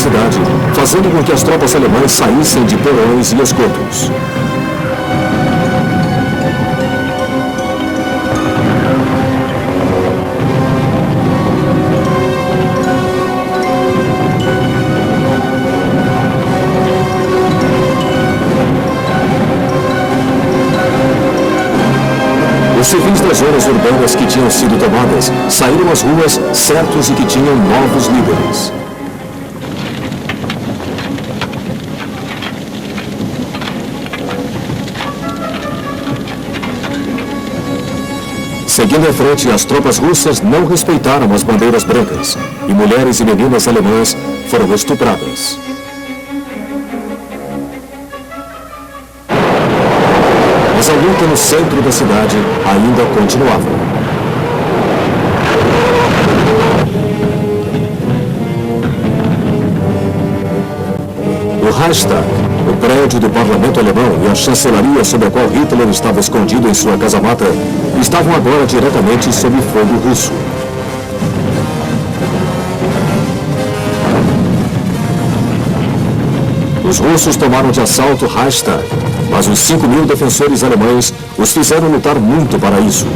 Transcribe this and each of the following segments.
cidade, fazendo com que as tropas alemãs saíssem de porões e esgotos. Os civis das zonas urbanas que tinham sido tomadas saíram às ruas certos de que tinham novos líderes. Seguindo em frente, as tropas russas não respeitaram as bandeiras brancas e mulheres e meninas alemãs foram estupradas. Mas a luta no centro da cidade ainda continuava. O Reichstag, o prédio do parlamento alemão e a chancelaria sob a qual Hitler estava escondido em sua casamata, estavam agora diretamente sob fogo russo. Os russos tomaram de assalto Reichstag, mas os 5.000 defensores alemães os fizeram lutar muito para isso.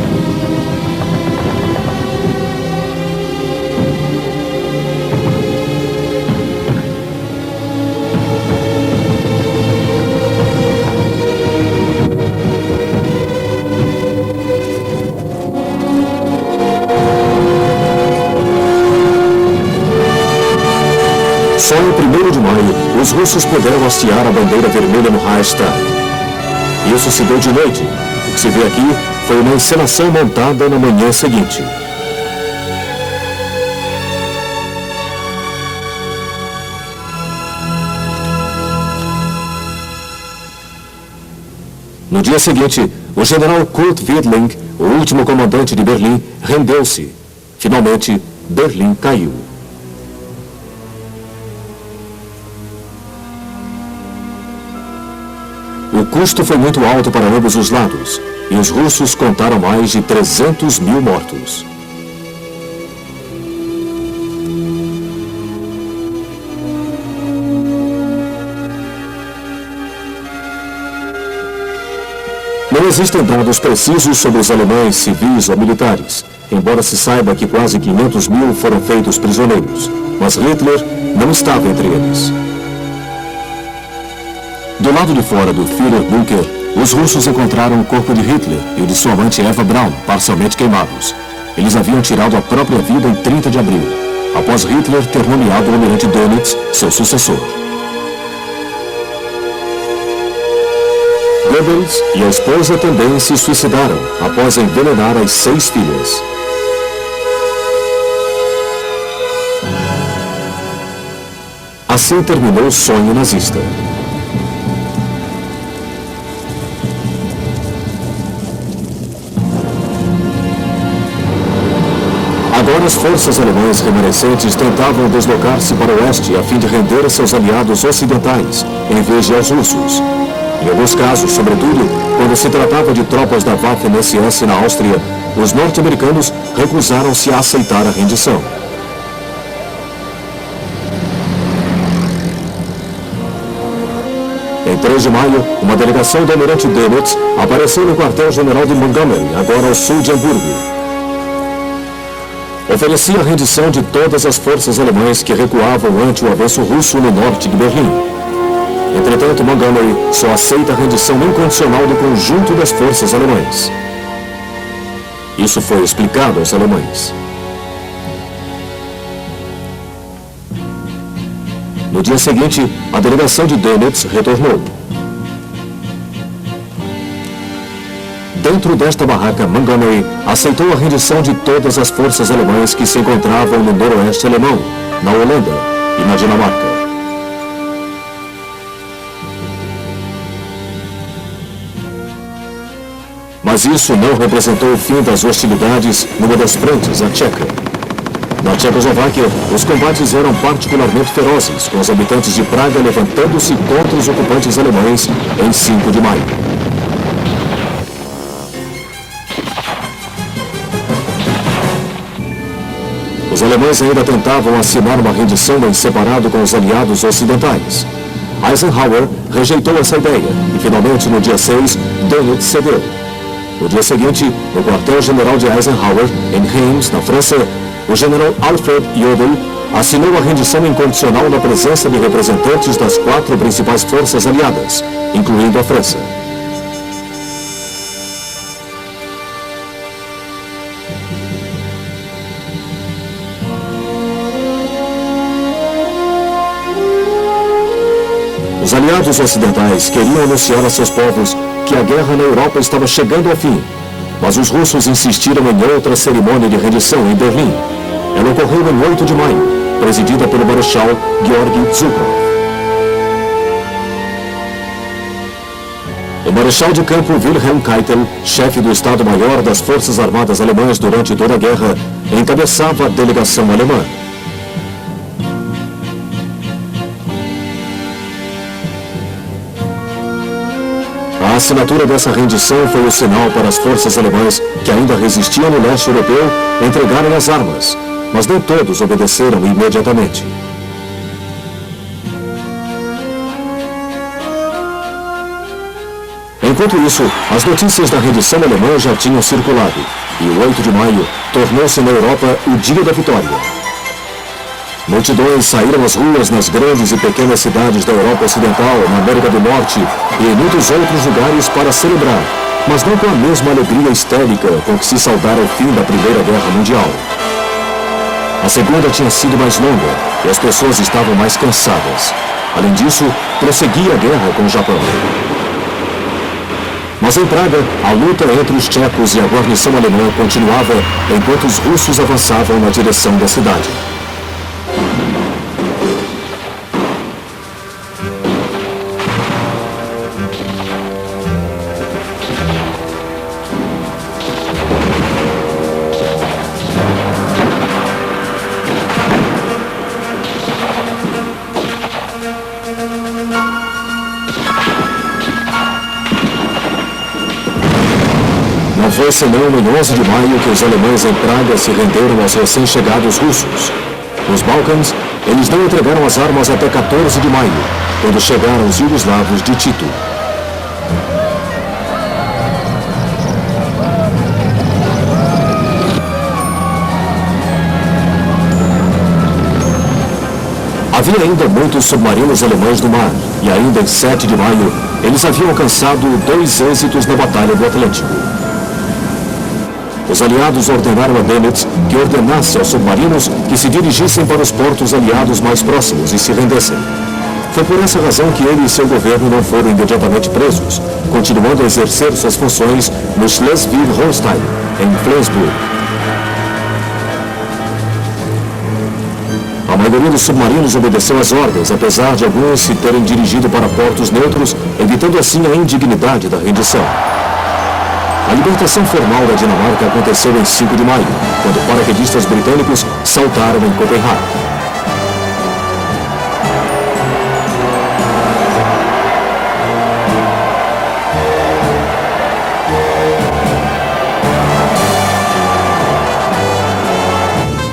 Só em 1º de maio, os russos puderam hastear a bandeira vermelha no Reichstag. Isso se deu de noite. O que se vê aqui foi uma encenação montada na manhã seguinte. No dia seguinte, o general Kurt Weidling, o último comandante de Berlim, rendeu-se. Finalmente, Berlim caiu. O custo foi muito alto para ambos os lados, e os russos contaram mais de 300.000 mortos. Não existem dados precisos sobre os alemães civis ou militares, embora se saiba que quase 500.000 foram feitos prisioneiros, mas Hitler não estava entre eles. Do lado de fora do Führerbunker, os russos encontraram o corpo de Hitler e o de sua amante Eva Braun, parcialmente queimados. Eles haviam tirado a própria vida em 30 de abril, após Hitler ter nomeado o almirante Dönitz seu sucessor. Goebbels e a esposa também se suicidaram, após envenenar as 6 filhas. Assim terminou o sonho nazista. Agora as forças alemãs remanescentes tentavam deslocar-se para o oeste a fim de render a seus aliados ocidentais, em vez de aos russos. Em alguns casos, sobretudo, quando se tratava de tropas da Waffen-SS na Áustria, os norte-americanos recusaram-se a aceitar a rendição. Em 3 de maio, uma delegação do almirante Dönitz apareceu no quartel-general de Montgomery, agora ao sul de Hamburgo. Oferecia a rendição de todas as forças alemãs que recuavam ante o avanço russo no norte de Berlim. Entretanto, Montgomery só aceita a rendição incondicional do conjunto das forças alemãs. Isso foi explicado aos alemães. No dia seguinte, a delegação de Dönitz retornou. Dentro desta barraca, Montgomery aceitou a rendição de todas as forças alemãs que se encontravam no noroeste alemão, na Holanda e na Dinamarca. Mas isso não representou o fim das hostilidades numa das frentes, a tcheca. Na Tchecoslováquia, os combates eram particularmente ferozes, com os habitantes de Praga levantando-se contra os ocupantes alemães em 5 de maio. Os Os alemães ainda tentavam assinar uma rendição em separado com os aliados ocidentais. Eisenhower rejeitou essa ideia e, finalmente, no dia 6, Dönitz cedeu. No dia seguinte, no quartel-general de Eisenhower, em Reims, na França, o general Alfred Jodl assinou a rendição incondicional na presença de representantes das 4 principais forças aliadas, incluindo a França. Os aliados ocidentais queriam anunciar a seus povos que a guerra na Europa estava chegando ao fim, mas os russos insistiram em outra cerimônia de rendição em Berlim. Ela ocorreu em 8 de maio, presidida pelo Marechal Georgy Zhukov. O Marechal de Campo Wilhelm Keitel, chefe do Estado-Maior das Forças Armadas Alemãs durante toda a guerra, encabeçava a delegação alemã. A assinatura dessa rendição foi o sinal para as forças alemãs que ainda resistiam no leste europeu entregarem as armas, mas nem todos obedeceram imediatamente. Enquanto isso, as notícias da rendição alemã já tinham circulado, e o 8 de maio tornou-se na Europa o dia da vitória. Multidões saíram às ruas nas grandes e pequenas cidades da Europa Ocidental, na América do Norte e em muitos outros lugares para celebrar, mas não com a mesma alegria histérica com que se saudara o fim da Primeira Guerra Mundial. A segunda tinha sido mais longa e as pessoas estavam mais cansadas. Além disso, prosseguia a guerra com o Japão. Mas em Praga, a luta entre os tchecos e a guarnição alemã continuava enquanto os russos avançavam na direção da cidade. Não foi senão em 11 de maio que os alemães em Praga se renderam aos recém-chegados russos. Nos Balcãs, eles não entregaram as armas até 14 de maio, quando chegaram os iugoslavos de Tito. Havia ainda muitos submarinos alemães no mar, e ainda em 7 de maio, eles haviam alcançado 2 êxitos na Batalha do Atlântico. Os aliados ordenaram a Dönitz que ordenasse aos submarinos que se dirigissem para os portos aliados mais próximos e se rendessem. Foi por essa razão que ele e seu governo não foram imediatamente presos, continuando a exercer suas funções no Schleswig-Holstein, em Flensburg. A maioria dos submarinos obedeceu às ordens, apesar de alguns se terem dirigido para portos neutros, evitando assim a indignidade da rendição. A libertação formal da Dinamarca aconteceu em 5 de maio, quando paraquedistas britânicos saltaram em Copenhague.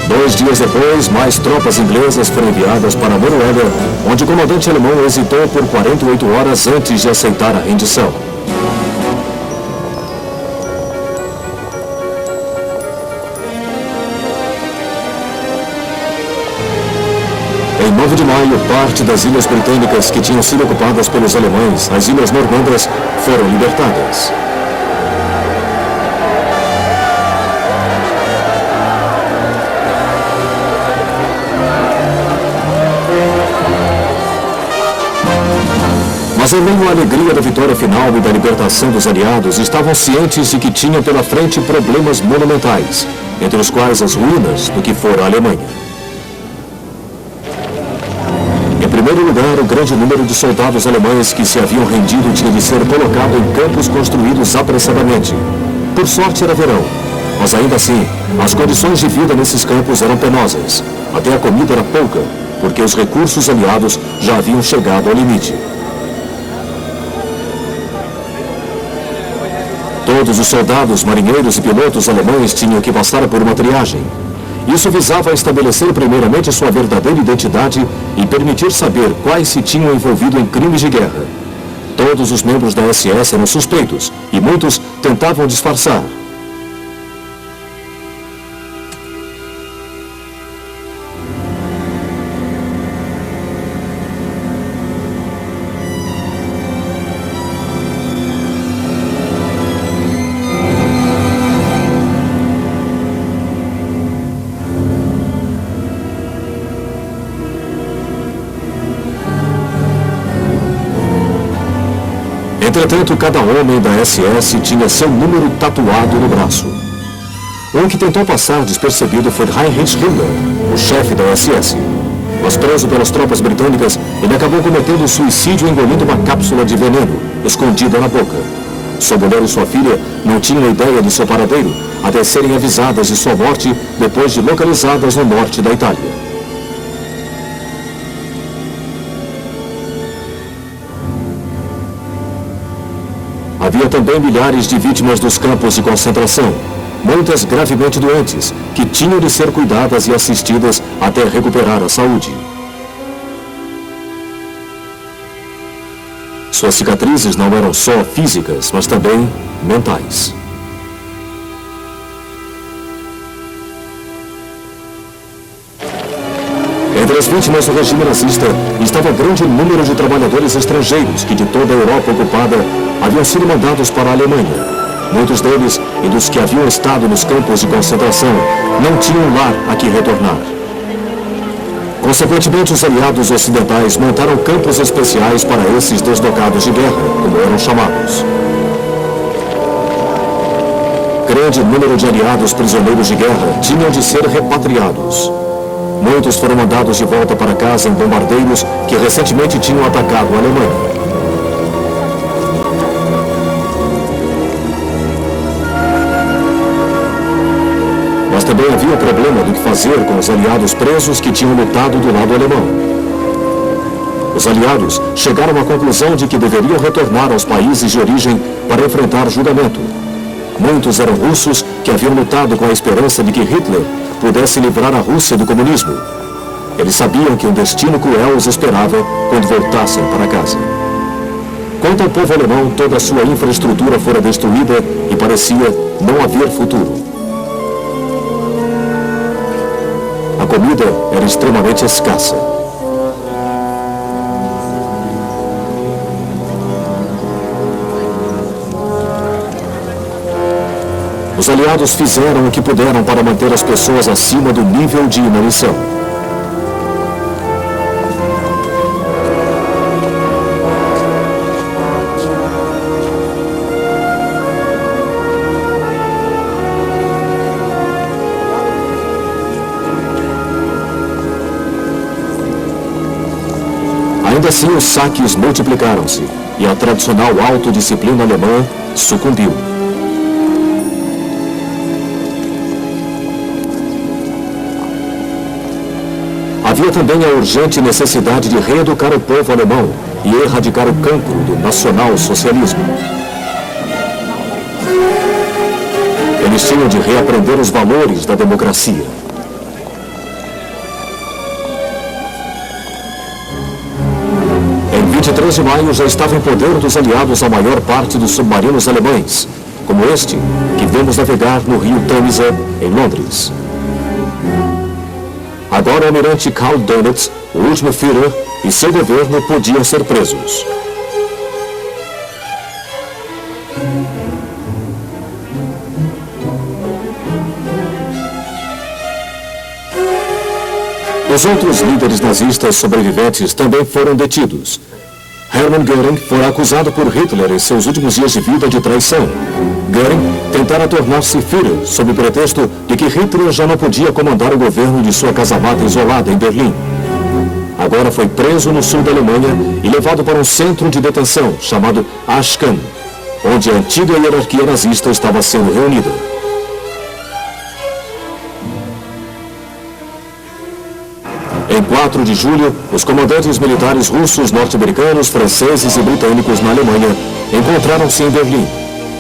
Dois dias depois, mais tropas inglesas foram enviadas para a Noruega, onde o comandante alemão hesitou por 48 horas antes de aceitar a rendição. Em 9 de maio, parte das ilhas britânicas que tinham sido ocupadas pelos alemães, as ilhas normandas, foram libertadas. Mas em meio à alegria da vitória final e da libertação dos aliados, estavam cientes de que tinham pela frente problemas monumentais, entre os quais as ruínas do que fora a Alemanha. Em primeiro lugar, o grande número de soldados alemães que se haviam rendido tinha de ser colocado em campos construídos apressadamente. Por sorte era verão, mas ainda assim, as condições de vida nesses campos eram penosas. Até a comida era pouca, porque os recursos aliados já haviam chegado ao limite. Todos os soldados, marinheiros e pilotos alemães tinham que passar por uma triagem. Isso visava estabelecer primeiramente sua verdadeira identidade e permitir saber quais se tinham envolvido em crimes de guerra. Todos os membros da SS eram suspeitos e muitos tentavam disfarçar. Entretanto, cada homem da SS tinha seu número tatuado no braço. Um que tentou passar despercebido foi Heinrich Himmler, o chefe da SS. Mas preso pelas tropas britânicas, ele acabou cometendo suicídio engolindo uma cápsula de veneno, escondida na boca. Sua mulher e sua filha não tinham ideia de seu paradeiro, até serem avisadas de sua morte depois de localizadas no norte da Itália. Havia também milhares de vítimas dos campos de concentração, muitas gravemente doentes, que tinham de ser cuidadas e assistidas até recuperar a saúde. Suas cicatrizes não eram só físicas, mas também mentais. Entre as vítimas do regime nazista estava um grande número de trabalhadores estrangeiros que de toda a Europa ocupada haviam sido mandados para a Alemanha. Muitos deles, e dos que haviam estado nos campos de concentração, não tinham lar a que retornar. Consequentemente, os aliados ocidentais montaram campos especiais para esses deslocados de guerra, como eram chamados. Grande número de aliados prisioneiros de guerra tinham de ser repatriados. Muitos foram mandados de volta para casa em bombardeiros que recentemente tinham atacado a Alemanha. Mas também havia o problema do que fazer com os aliados presos que tinham lutado do lado alemão. Os aliados chegaram à conclusão de que deveriam retornar aos países de origem para enfrentar julgamento. Muitos eram russos que haviam lutado com a esperança de que Hitler pudesse livrar a Rússia do comunismo. Eles sabiam que um destino cruel os esperava quando voltassem para casa. Quanto ao povo alemão, toda a sua infraestrutura fora destruída e parecia não haver futuro. A comida era extremamente escassa. Os aliados fizeram o que puderam para manter as pessoas acima do nível de inanição. Ainda assim, os saques multiplicaram-se e a tradicional autodisciplina alemã sucumbiu. Havia também a urgente necessidade de reeducar o povo alemão e erradicar o cancro do nacional-socialismo. Eles tinham de reaprender os valores da democracia. Em 23 de maio já estava em poder dos aliados a maior parte dos submarinos alemães, como este que vemos navegar no rio Tamisa, em Londres. Agora o almirante Karl Dönitz, o último Führer, e seu governo podiam ser presos. Os outros líderes nazistas sobreviventes também foram detidos. Hermann Göring foi acusado por Hitler em seus últimos dias de vida de traição. Göring tentara tornar-se Führer sob o pretexto de que Hitler já não podia comandar o governo de sua casa-mata isolada em Berlim. Agora foi preso no sul da Alemanha e levado para um centro de detenção chamado Aschken, onde a antiga hierarquia nazista estava sendo reunida. Em 4 de julho, os comandantes militares russos, norte-americanos, franceses e britânicos na Alemanha encontraram-se em Berlim.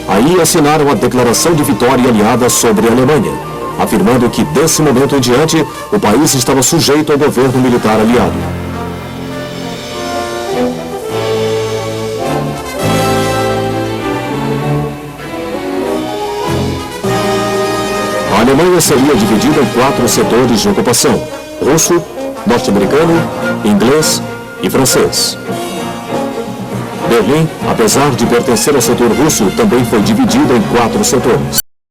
Aí assinaram a Declaração de Vitória Aliada sobre a Alemanha. afirmando que, desse momento em diante, o país estava sujeito ao governo militar aliado. A Alemanha seria dividida em 4 setores de ocupação: russo, norte-americano, inglês e francês. Berlim, apesar de pertencer ao setor russo, também foi dividida em 4 setores.